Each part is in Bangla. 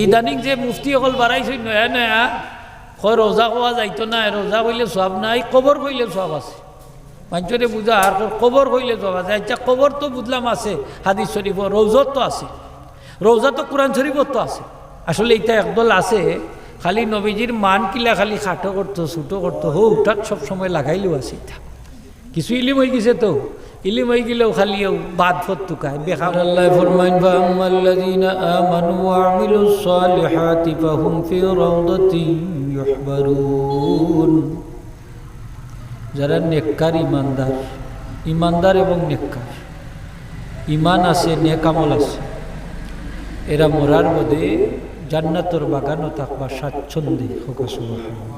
ইদানিং যে মুফতি অকল বাড়াইছে নয়া নয়া কয় রোজা খোয়া যাইতো না, রোজা কইলে সব নাই, কবর কইলে সব আছে। মানুষরে বুঝা আর কবর কইলে সব আছে। আচ্ছা কবর তো বুঝলাম আছে হাদিস শরীফ, রৌজত তো আছে, রৌজা তো কোরআন শরীফত তো আছে। আসলে এটা একদল আছে খালি নবীজির মান কিলা খালি খাটো করতো ছুটো করতো, হো উঠাক সব সময় লাগাইলেও আছে। এটা কিছু ইলিম হয়ে গেছে, তো ইলিম হয়ে গেলেও খালি বাদ ফতুকায় বেকার। আল্লাহ ফরমাইন ফাআম্মাল্লাযীনা আমানু ওয়া আমিলুস সালিহাতি ফাহুম ফি রাউদাতিন ইউহবারুন। যারা নেককার ইমানদার, ইমানদার এবং নেককার, ইমান আছে নেক আমল আছে, এরা মরার মধ্যে জান্নাতের বাগানও থাকবা স্বাচ্ছন্দ্যে। হোক সুবহানাল্লাহ।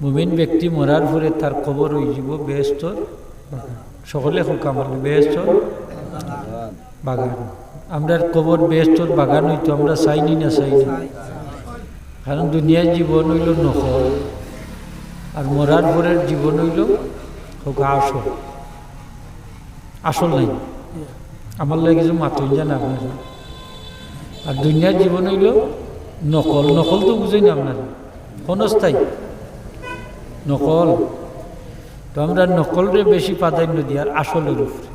মুমিন ব্যক্তি মরার পরে তার কবর হয়ে যাব বেহেশতর বাগান। সকলে হোক আমার বেহেশতর বাগান। আমরা কবর বেহেশতর বাগান হইতো আমরা চাইনি না চাইনি, কারণ দুনিয়ার জীবন হইল নকল আর মরার পরের জীবন হইল হোক আসল। আসল নাই আমার লাগে কিছু মাতুন জানা আপনারা। আর দুনিয়ার জীবন হইল নকল। নকল তো বুঝেন না আপনারা, ক্ষণস্থায়ী নকল। তো আমরা নকলরে বেশি প্রাধান্য দিই আর আসলের উপরে,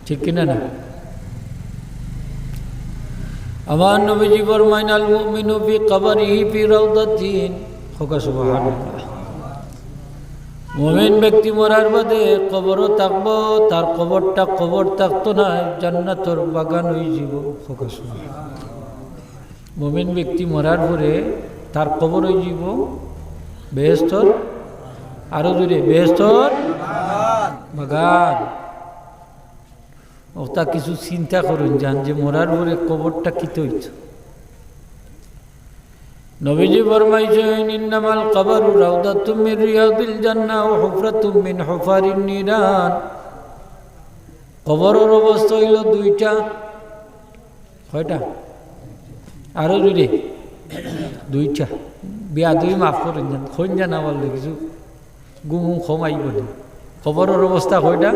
ঠিক কিনা না? আমার নবীজি ফরমাইন আল মুমিনু ফি কবরিহি ফি রাউদাতিন। হোক সুবহানাল্লাহ। মুমিন ব্যক্তি মরার বাদে কবরও থাকবো, তার কবরটা কবর থাকতো না, জান্নাতের বাগান হয়ে যাব। হোক সুবহানাল্লাহ। মুমিন ব্যক্তি মরার পরে তার কবর হয়ে যাব বেহেশতর, আরো জোরে বেহেশতর বাগান। ওটা কিছু চিন্তা করুন যান যে মরার পরে কবরটা কি তৈত। নবীজি ফরমাইছেন ইন্নামাল কবরু রাউদাতুম মিন রিয়াদিল জান্নাহ ওয়া হুফরাতুম মিন হুফারিন নিরান। কবরের অবস্থা হইল দুইটা। কয়টা? আরো জোরে দুইটা। বিয়া দুই মাফ করেন যান, খোঁজ জানা বললে কিছু গুম খমাই বলি। কবরের অবস্থা কয়টা?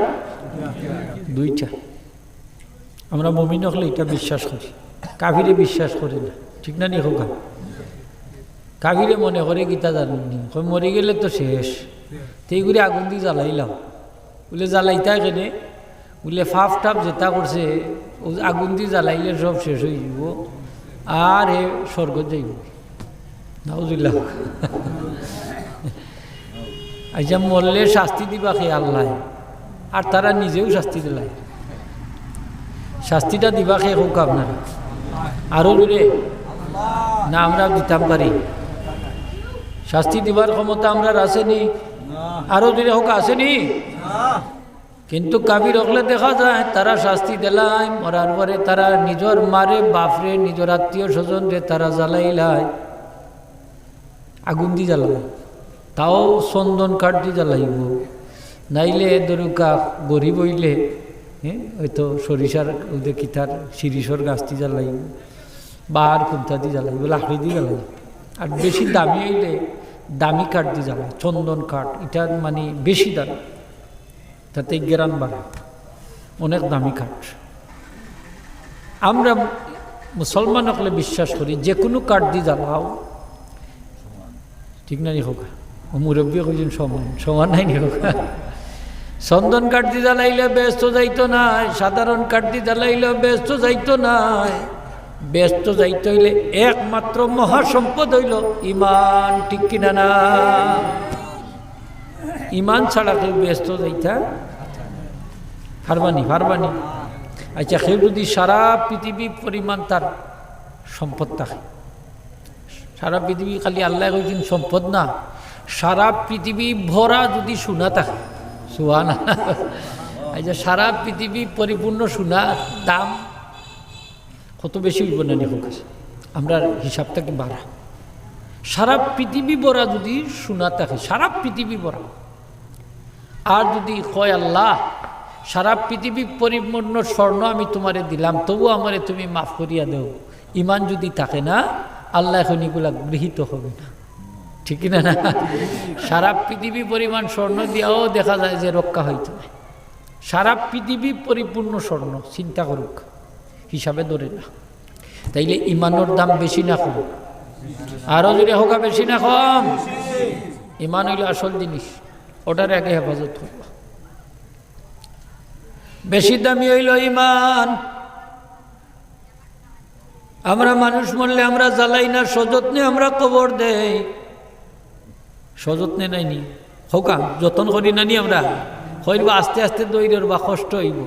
দুইটা। আমরা মুমিন হলে এটা বিশ্বাস করি, কাফিরে বিশ্বাস করি না, ঠিক না নি? হোকা কাফিরে মনে করে গীতা জানেননি, মরে গেলে তো শেষ, সেইগুলি আগুন দিয়ে জ্বালাইলাম বলে জ্বালাইতা কেনে বলে ফাফ টাপ যেটা করছে আগুন দিয়ে জ্বালাইলে সব শেষ হয়ে যাব আর এ স্বর্গ যাইব। নাউজুবিল্লাহ। আচ্ছা মরলে শাস্তি দিবা খে আল্লাহ, আর তারা নিজেও শাস্তি দিলাই। শাস্তিটা দিবা খে হোক আপনারা আরো দূরে না? আমরা দিতাম পারি শাস্তি দিবার ক্ষমতা আমরা আসেনি? আরো দূরে হোক আসেনি? কিন্তু কাবির হকলে দেখা যায় তারা শাস্তি দিলাই, মরার পরে তারা নিজের মারে বাপরে নিজের আত্মীয় স্বজন রে তারা জ্বালাইলাই, আগুন দি জ্বালাই, তাও চন্দন কাঠ দি জ্বালাইব, নাইলে দরুকা গরিব হইলে হয়তো সরিষার কিতার শিরিষর গাছটি জ্বালাইব বা আর কুন্থা দি জ্বালাইব, লাকড়ি দি জ্বালাইব। আর বেশি দামি হইলে দামি কাঠ দি জ্বালায়, চন্দন কাঠ। এটা মানে বেশি দামি, তাতে গেরান বাড়ায়, অনেক দামি কাঠ। আমরা মুসলমান হলে বিশ্বাস করি যে কোনো কাঠ দিয়ে জ্বালাও, ঠিক না নি হোক? মুরব্বী কইছেন সমান, সমান নাই নি হোক? চন্দন কাঠ দিয়ে জ্বালাইলে ব্যস্ত যাইতো নাই, সাধারণ কাঠ দিয়ে জ্বালাইলে ব্যস্ত যাইতো নাই। ব্যস্ত যাইতে হইলে একমাত্র মহাসম্পদ হইল ইমান, ঠিক কিনা না? ইমান ছাড়া কেউ ব্যস্ত যাইতা পারবানি, পারবানি। আচ্ছা কেউ যদি সারা পৃথিবী পরিমাণ তার সম্পদ থাকে, সারা পৃথিবী খালি আল্লাহ কইছেন সম্পদ না, সারা পৃথিবী ভরা যদি সোনা থাকে, সুবহানাল্লাহ। আচ্ছা সারা পৃথিবী পরিপূর্ণ সোনা দাম কত বেশি হইব না নি হোক? আমরা হিসাবটা কি বাড়া, সারা পৃথিবী ভরা যদি সোনা থাকে, সারা পৃথিবী ভরা, আর যদি কয় আল্লাহ সারা পৃথিবী পরিপূর্ণ স্বর্ণ আমি তোমারে দিলাম, তবু আমারে তুমি মাফ করিয়া দেও, ইমান যদি থাকে না আল্লাহ এখন এগুলা গৃহীত হবে না, ঠিক না? না সারা পৃথিবী পরিমাণ স্বর্ণ দিয়াও দেখা যায় যে রক্ষা হইতে হয়। সারা পৃথিবী পরিপূর্ণ স্বর্ণ, চিন্তা করুক, হিসাবে ধরে না। তাইলে ইমানের দাম বেশি না কম? আরও যদি হোকা বেশি না কম? ইমান হইল আসল জিনিস, ওটার আগে হেফাজত করব। বেশি দামি হইল ইমান। আমরা মানুষ মরলে আমরা জ্বালাই না, সযত্নে আমরা কবর দেই। সযত্নে নাইনি হোকা যতন করি নানি আমরা, হইব আস্তে আস্তে দৈরের বা কষ্ট হইব।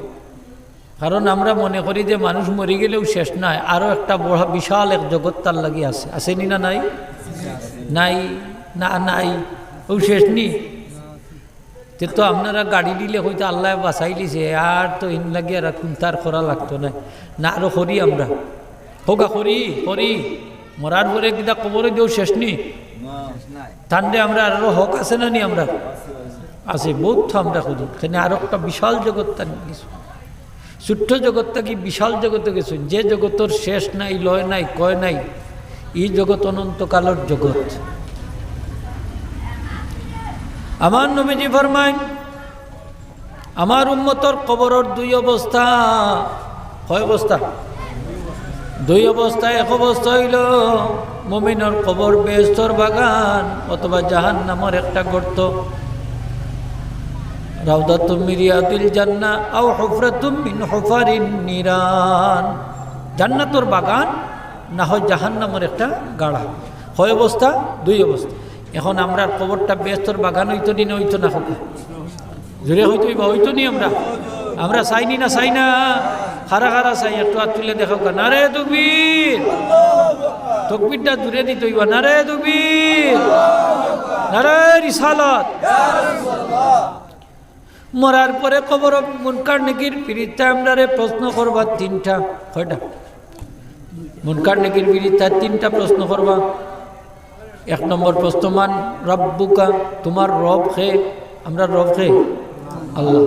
কারণ আমরা মনে করি যে মানুষ মরে গেলেও শেষ নাই, আরও একটা বড় বিশাল এক জগৎ তার লাগি আছে। আসেনি না? নাই নাই না নাই ও শেষ নি। তো আপনারা গাড়ি দিলে হয়তো আল্লাহ বাঁচাই দিছে, আর তো ইন লাগে আর কুন্তার করা লাগতো না। না আরো করি আমরা হোকা করি করি মরার পরে কিনা কবরে দিও শেষ নি। ঠান্ডে আমরা আরো হক আছে না নি? আমরা আছে বহুত আমরা করি। এখানে আরো একটা বিশাল জগৎ তার কিছু ছোট্ট জগৎটা কি বিশাল জগতে গেছে, যে জগতের শেষ নাই, লয় নাই, কয় নাই। এই জগৎ অনন্তকালের জগৎ। আমার নবীজি ফরমায় আমার উম্মতর কবরের দুই অবস্থা। কয় অবস্থা? দুই অবস্থা। এক অবস্থা হইল মুমিনের কবর বেহেশতের বাগান অথবা জাহান্নামের একটা গর্ত। রাউদাতুম মিন রিয়াদিল জান্নাহ আও হুফরাতুম মিন হুফারিন নিরান। জান্নাতের বাগান না হয় জাহান্নামের একটা গাড়া। কয় অবস্থা? দুই অবস্থা। এখন আমরা কবরটা বেহেশতের বাগান হইতো নি না হইতো না? জোরে হইতো বা হইতো নি? আমরা চাইনি না? চাই না? খারা খারা চাই? একটু হাত তুলে দেখাও। নারে তাকবীর, তাকবীরটা দূরে দিতে হইবা। নারে তাকবীর, নারে রিসালাত। মরার পরে কবর মুনকার নেকির বিরুদ্ধে আমরা প্রশ্ন করবা তিনটা। কয়টা? মুনকার নেকির বিরুদ্ধে তিনটা প্রশ্ন করবা। এক নম্বর প্রশ্ন মান রব্বুকা, তোমার রব খে? আমরা রব খে আল্লাহ।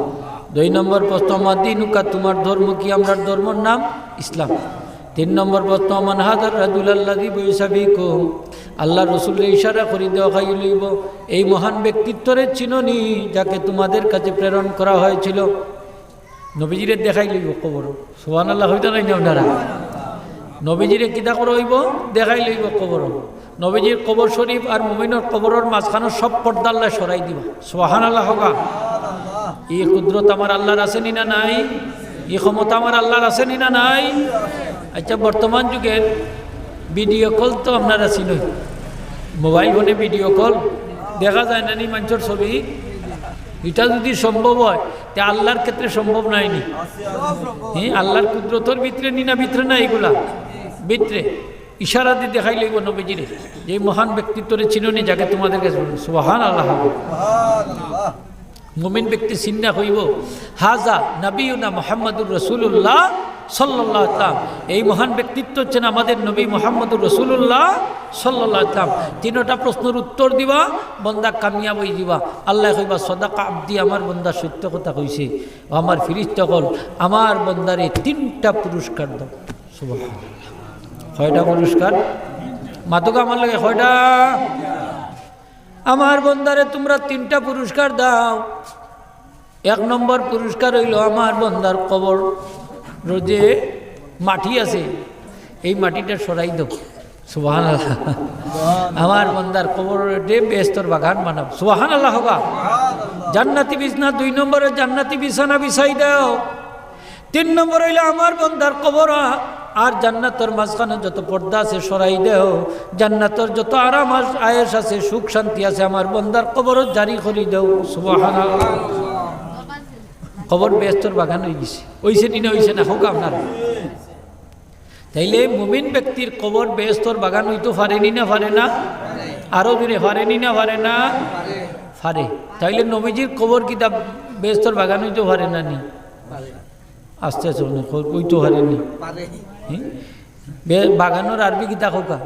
দুই নম্বর প্রশ্ন মা দিনুকা, তোমার ধর্ম কি? আমরা ধর্মের নাম ইসলাম। তিন নম্বর প্রশ্ন মান হাদার রাজুলাল্লাযী বুইসা ফীকুম, আল্লাহ রসুলের ইশারা করি দেওয়া খাই লইব এই মহান ব্যক্তিত্বরে চিননি যাকে তোমাদের কাছে প্রেরণ করা হয়েছিল। নবীজিরে দেখাই লইব কবর। সুবহানাল্লাহ হইতা নাই না আপনারা? নবীজিরে কিতা করে হইব? দেখাই লইব কবর। নবীজির কবর শরীফ আর মুমিনের কবরের মাঝখানে সব পর্দা আল্লাহ সরাই দিবা। সুবহানাল্লাহ হোগা। এই কুদরত আমার আল্লাহর আছে নি না নাই? এই ক্ষমতা আমার আল্লাহর আছে নি না নাই? আচ্ছা, বর্তমান যুগের ভিডিও কল তো আপনারা চিনই। মোবাইল ফোনে ভিডিও কল দেখা যায় না নি মানুষের ছবি? এটা যদি সম্ভব হয় তে আল্লাহর ক্ষেত্রে সম্ভব নাইনি? হ্যাঁ, আল্লাহর কুদরতর ভিতরে নি না? ভিতরে না? এগুলা ভিতরে ইশারা দিয়ে দেখাই লইব নবীজিরে যে মহান ব্যক্তিত্বরে চিননি যাকে তোমাদের কাছে। সুবহানাল্লাহ। মুমিন ব্যক্তি চিন্তা হইব হাজা নবিয়ুনা মুহাম্মদুর রাসূলুল্লাহ সাল্লাল্লাহু আলাইহি ওয়াসাল্লাম। এই মহান ব্যক্তিত্ব হচ্ছেন আমাদের নবী মুহাম্মদুর রাসূলুল্লাহ সাল্লাল্লাহু আলাইহি ওয়াসাল্লাম। তিনটা প্রশ্নের উত্তর দিবা, বন্দা কামিয়াব হয়ে দিবা। আল্লাহ কইবা সাদাকা আব্দি, আমার বন্দা সত্য কথা কইছে। আমার ফেরেশতা কল আমার বন্দারে তিনটা পুরস্কার দাও। সুবহানাল্লাহ। কয়টা পুরস্কার? মাতুকা আমার লাগে কয়টা? আমার বন্দারে তোমরা তিনটা পুরস্কার দাও। এক নম্বর পুরস্কার হইল আমার বন্দার কবর যে মাটি আছে এই মাটিটা সরাই দাও। সুবহানাল্লাহ। আমার বন্দার কবর বেহেশতের বাগান বানাও। সুবহানাল্লাহ হোগা। জান্নাতি বিছানা, দুই নম্বরে জান্নাতি বিছানা বিছাই দাও। তিন নম্বর হইল আমার বন্দার কবর আর জান্নাতের মাঝখানে যত পর্দা আছে সরাই দেও। জান্নাতের যত আরাম আয়েশ আছে, সুখ শান্তি আছে, আমার বন্দার কবর জারি করে দেও। সুবহানাল্লাহ। কবর বেহেশতের বাগান হয়ে গেছে। হইছে নি না? হইছে না? হোক আপনার। তাইলে মুমিন ব্যক্তির কবর বেহেশতের বাগান হইতে পারেনি না? পারে না? আরো দূরে পারেনি না? পারে না? পারে। তাইলে নবীজির কবর কিতা বেহেশতের বাগান হইতে পারে না নি? আস্তে আস্তে ওইতো হারেনি। বাগানোর আরবি কিতা হোকা?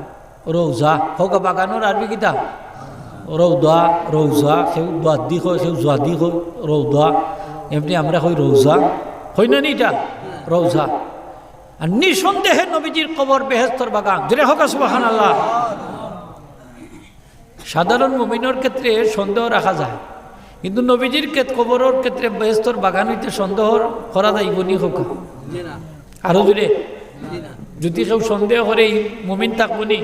রৌজা হোকা। বাগানোর আরবি কিতা? রৌদা। রৌজা সেও দোয়া দি হয়, সেও জোয়া দি হয় রৌদা। এমনি আমরা হই রৌজা, হই না নি? এটা রৌজা। আর নিঃসন্দেহে নবীজির কবর বেহেশতের বাগান। জোরে হোকা সুবহানাল্লাহ। সাধারণ মুমিনের ক্ষেত্রে সন্দেহ রাখা যায়, কিন্তু নবীজির কবরের ক্ষেত্রে বেহেশতের বাগান হইতে সন্দেহ করা যাইব নি? হোক আরো জোরে। যদি কেউ সন্দেহ করে মুমিন থাকবনি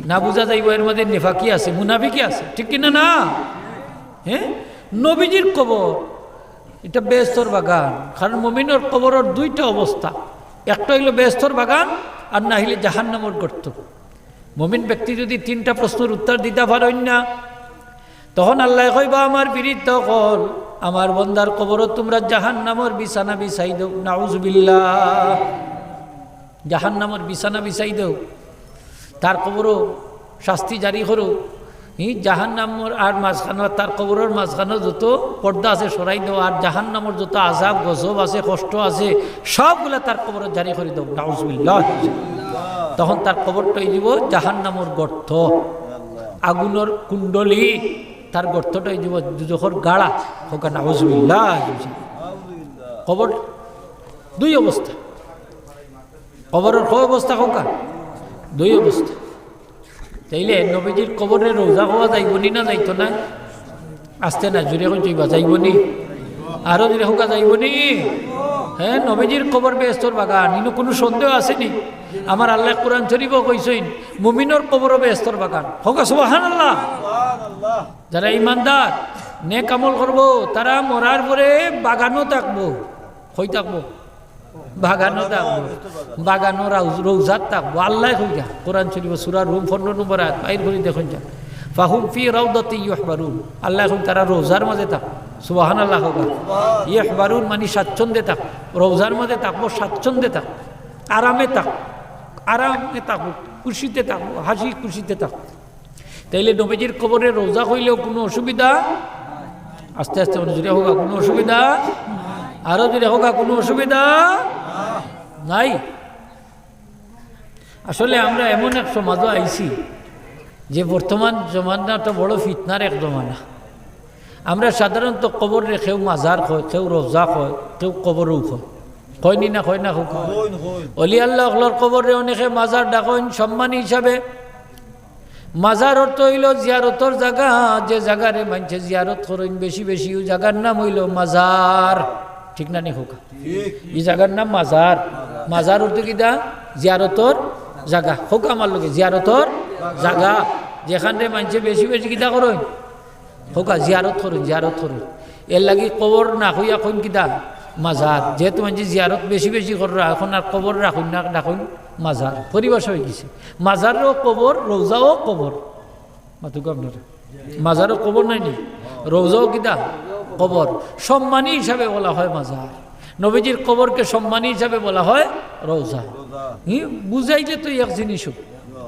না, বুঝা যাইব এর মধ্যে নেফাকি আছে, মুনাফিকি আছে, ঠিক কিনা না? হ্যাঁ, নবীজির কবর এটা বেহেশতের বাগান। কারণ মুমিনের কবরের দুইটা অবস্থা, একটা হইল বেহেশতের বাগান আর না হইলে জাহান্নামের গর্ত। মুমিন ব্যক্তি যদি তিনটা প্রশ্নের উত্তর দিতে পারেন না, তখন আল্লাহ কইবা আমার বিরুদ্ধ কল আমার বন্দার কবরত তোমরা জাহান্নামের বিছানা বিছাই দাও, নাউজুবিল্লাহ। জাহান্নামের বিছানা বিছাই দাও, তার কবরও শাস্তি জারি করো। জাহান্নামর আর মাঝখানো তার কবরের মাঝখানো যত পর্দা আছে সরাই দাও, আর জাহান্নামর যত আযাব গজব আছে কষ্ট আছে সবগুলা তার কবরত জারি করে দাও, নাউজুবিল্লাহ। তখন তার কবরটা হয়ে যাব জাহান্নামর গর্ত, আগুনের কুণ্ডলী, তার গর্তটা হয়ে যাব দুজখর গাড়া, হোক নাউজুবিল্লাহ। কবর দুই অবস্থা, কবরের কয় অবস্থা হোক? দুই অবস্থা। তাইলে নবীজির কবরে রোজা হওয়া যাইবনি না যাইতো না? আসতে না জুড়ে কই যাইবা, যাইবনি? আরো জুড়ে হোকা যাইবনি? হ্যাঁ, নবীজির কবর বেহেশতের বাগান, ইনো কোনো সন্দেহ আসেনি? আমার আল্লাহ কোরআন শরীফও কইছেন মুমিনের কবরও বেহেশতের বাগান, হোক সুবহানাল্লাহ। যারা ইমানদার নেক আমল করবো তারা মরার পরে বাগানও থাকবো, কই থাকবো? বাগানও থাকবো, বাগানও রৌজাত থাকবো। আল্লাহ কইরা কোরআন শরীফ সূরা রুম 15 নম্বর আয়াত বাইর করে দেখুন যা, ফাহুম ফি রাউদাতি ইউহবারুন। আল্লাহ এখন তারা রোজার মাঝে থাক, সুবহানাল্লাহ। ইউহবারুন মানে স্বাচ্ছন্দ্যে থাক, রোজার মাঝে থাকবো, স্বাচ্ছন্দ্যে থাক, আরামে থাক, আরামে থাকবো, খুশিতে থাকবো, হাসি খুশিতে থাকবো। তাইলে নবীজির কবরে রোজা হইলেও কোনো অসুবিধা, আস্তে আস্তে জুড়ে হোক, কোনো অসুবিধা, আরো জুড়ে হোক, কোনো অসুবিধা নাই। আসলে আমরা এমন এক সমাজও আইছি যে বর্তমান জমানাটা বড় ফিতনার এক জমানা। আমরা সাধারণত কবর কেউ মাজার হয়, কেউ রোজা হয়, কেউ কবরও হয়, কয়নি না? কয় না? অলি আল্লাহর কবরে অনেকে মাজার ডাকেন সম্মান হিসাবে। মাজার অর্থ হইল জিয়ারতর জায়গা, যে জায়গারে মানছে জিয়ারত করেন বেশি বেশি, ওই জায়গার নাম হইল মাজার, ঠিক না? নি হোক, এই জায়গার নাম মাজার। মাজার অর্থ কি দা? জিয়ারতর জায়গা, হোক আমার লোকে জিয়ারতর জায়গা, যেখানে মানছে বেশি বেশি কিতা করেন, হোক জিয়ারত করেন, জিয়ারত করেন। এর লাগি কবর না হইয়া কোন কিতা? মাজার। যেহেতু মানছে জিয়ারত বেশি বেশি করা, এখন আর কবর রাখুন না, রাখুন মাজার। পরিবেশ হয়ে গেছে মাজারও কবর, রোজাও কবর। মাতুক আপনারা মাজারও কবর নাই নি, রোজাও কিতা? কবর। সম্মানী হিসাবে বলা হয় মাজার, নবীজির কবরকে সম্মানী হিসাবে বলা হয় রোজা। বুঝাইলে তো এক জিনিস,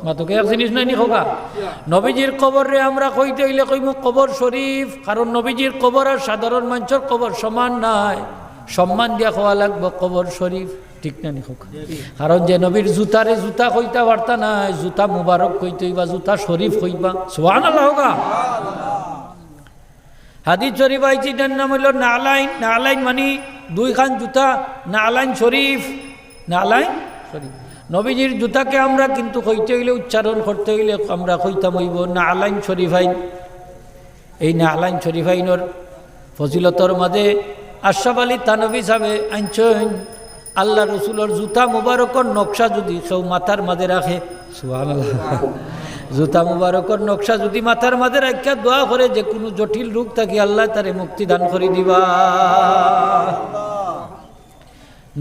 মাতুকে এক জিনিস নাই নি হোকা। নবীজির কবরে আমরা কইতে হইলে কইব কবর শরীফ, কারণ নবীজির কবর আর সাধারণ মানুষের কবর সমান নাই, সম্মান দিয়া খাওয়া লাগবে কবর শরীফ, ঠিক না? নি হোক। কারণ যে নবীর জুতারে জুতা কইতা পারতা নাই, জুতা মুবারক কইতে হইবা, জুতা শরীফ কইবা, সুবহানাল্লাহ হোকা। হাদিস শরীফ আইছি, এটার নাম হইল নালাইন। নালাইন মানে দুইখান জুতা, নালাইন শরীফ, নালাইন শরীফ। নবীজির জুতাকে আমরা কিন্তু কইতে হইলে, উচ্চারণ করতে হইলে আমরা কইতাম হইব নালাইন শরীফাইন। এই নালাইন শরীফাইনের ফজিলতর মাঝে আশরাফ আলী থানভী সাহেবে আনছেন, আল্লাহ রসুলের জুতা মুবারকর নকশা যদি কেউ মাথার মাঝে রাখে, সুবহানাল্লাহ, জুতা মুবারকর নকশা যদি মাথার মাঝে রাখিয়া দোয়া করে যে কোনো জটিল রোগ থাকি আল্লাহ তারে মুক্তি দান করে দিবা।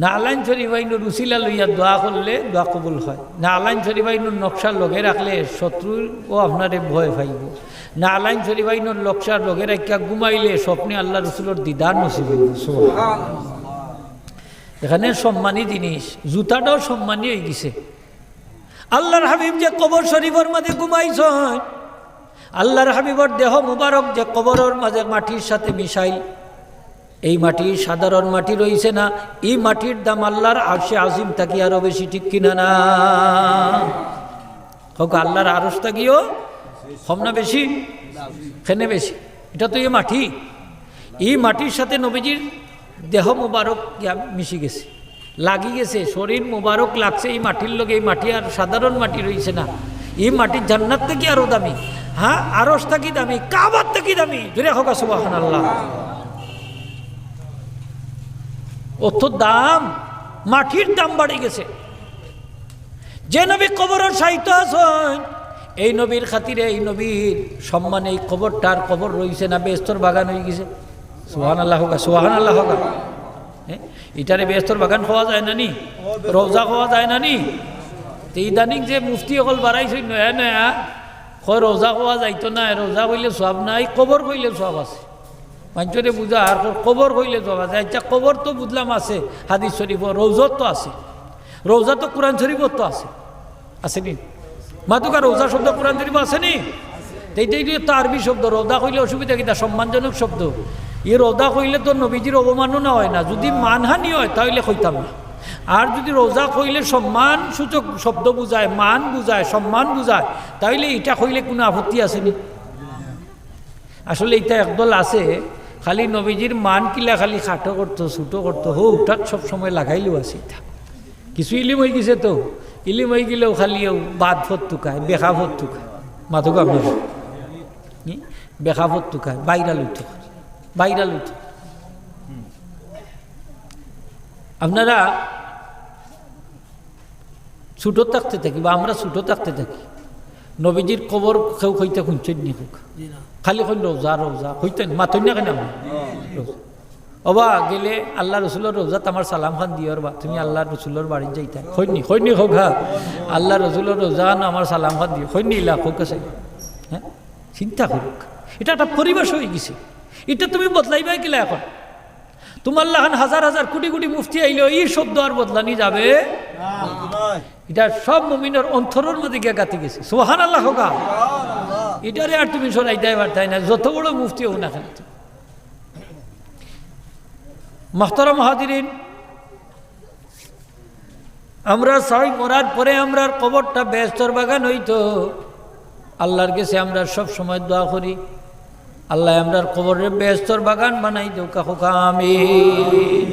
নালাইন শরীফাইনুর উসিলা লইয়া দোয়া করলে দোয়া কবুল হয়। নালাইন শরীফাইনুর নকশার লগে রাখলে শত্রুও আপনারে ভয় পাইব। নালাইন শরীফাইনুর নকশার লগে রাখিয়া ঘুমাইলে স্বপ্নে আল্লাহ রসুলের দিদার নসিব হইব। এখানে সম্মানী জিনিস, জুতাটাও সম্মানী হয়ে গেছে। আল্লাহর হাবিব যে কবর শরীফের মাঝে ঘুমাইছ, আল্লাহর হাবিবর দেহ মুবারক যে কবরের মাঝে মাটির সাথে মিশাইল, এই মাটি সাধারণ মাটি রয়েছে না, এই মাটির দাম আল্লাহর আরশে আজিম থাকি আরো বেশি, ঠিক কিনা না? হোক আল্লাহর আরশ থাকিও কম না বেশি? খেনে বেশি। এটা তো এই মাটি, এই মাটির সাথে নবীজির দেহ মুবারক মিশি গেছে, লাগি গেছে, শরীর মুবারক লাগছে এই মাটির লোক। এই মাটি আর সাধারণ মাটি রয়েছে না, এই মাটির জান্নাত থেকে আরো দামি, হ্যাঁ আরশ থাকি দামি, কাবার থাকি দামি। জোরে হোক সুবহানাল্লাহ। অত দাম, মাটির দাম বাড়ে গেছে। যে নবী কবরের সাহিত্য আছেন এই নবীর খাতিরে এই নবীর সম্মানে এই কবরটার কবর রয়েছে না বেস্তর বাগান হয়ে গেছে। সুবহানাল্লাহ হোক, সুবহানাল্লাহ হোক। হ্যাঁ, এটারে বেস্তর বাগান খাওয়া যায় না নি, রওজা খাওয়া যায় না নি। তো ইদানিং যে মুফতি অকল বাড়াইছে নয়া নয়া কয় রোজা খাওয়া যাইতো না, রোজা কইলে সব নাই, কবর কইলে সব আছে। মানুষরে বুঝা আর কবর কইলে সব আছে। আচ্ছা কবর তো বুঝলাম আছে হাদিস শরীফ, রৌজত তো আছে, রোজা তো কোরআন শরীফত তো আছে, আসেনি? মাতুকা রোজা শব্দ কোরআন শরীফ আসেনি? এইটাই তো আরবি শব্দ। রোজা কইলে অসুবিধা কিনা, সম্মানজনক শব্দ। এই রোজা কইলে তো নবীজির অবমাননা হয় না। যদি মানহানি হয় তাহলে কইতাম না। আর যদি রোজা কইলে সম্মান সূচক শব্দ বুঝায়, মান বুঝায়, সম্মান বুঝায়, তাহলে এটা কইলে কোনো আপত্তি আসেনি? আসলে এটা একদল আছে খালি নবীজির মান কিলা খালি খাটো করতো, ছুটো করতো, হো উঠাক সব সময় লাগাইলেও আছে। এটা কিছু ইলিম হয়ে গেছে, তো ইলিম হয়ে গেলেও খালিও বাদ ফতুকায়, বেখা ফতুকায়, মাথুকা বেখা ফতুকায়, বাইরাল উঠো, বাইরাল উঠো। আপনারা ছুটো থাকতে থাকি বা আমরা ছুটো থাকতে থাকি, নবীজির কবর কেউ হইতে খুঁজছেন নি হোক, খালি কইন রোজা রোজা হইতেন, মাথুন না কেন? অবা গেলে আল্লাহ রসুলের রোজাত আমার সালাম খান দিওর বা তুমি আল্লাহ রসুলের বাড়ি যাইতা, হইনি হইনি হোক। হ্যাঁ, আল্লাহ রসুলের রোজা না আমার সালাম খান দিও, হইনি ইলা হোক আছে। হ্যাঁ, চিন্তা করুক, এটা একটা পরিবেশ হয়ে গেছে। এটা তুমি বদলাইবাই কিলা এখন? তোমার লাগান হাজার হাজার কোটি কোটি মুফতি আইলেও এই শব্দ আর বদলানি যাবে? এটা সব মুমিনের অন্তরের মধ্যে গিয়ে গাতে গেছে। সুবহানাল্লাহ হোক। এটারে আর তুমি সরাইতে পারতাই না, যত বড় মুফতি হোক না কেন। মুহতারাম হাজিরিন, আমরা সবাই মরার পরে আমরা কবরটা বেহেশতের বাগান হইতো। আল্লাহর কাছে আমরা সব সময় দোয়া করি, আল্লাহ আমরার কবরের বেহেশতের বাগান বানাই দেও, কাহু আমিন।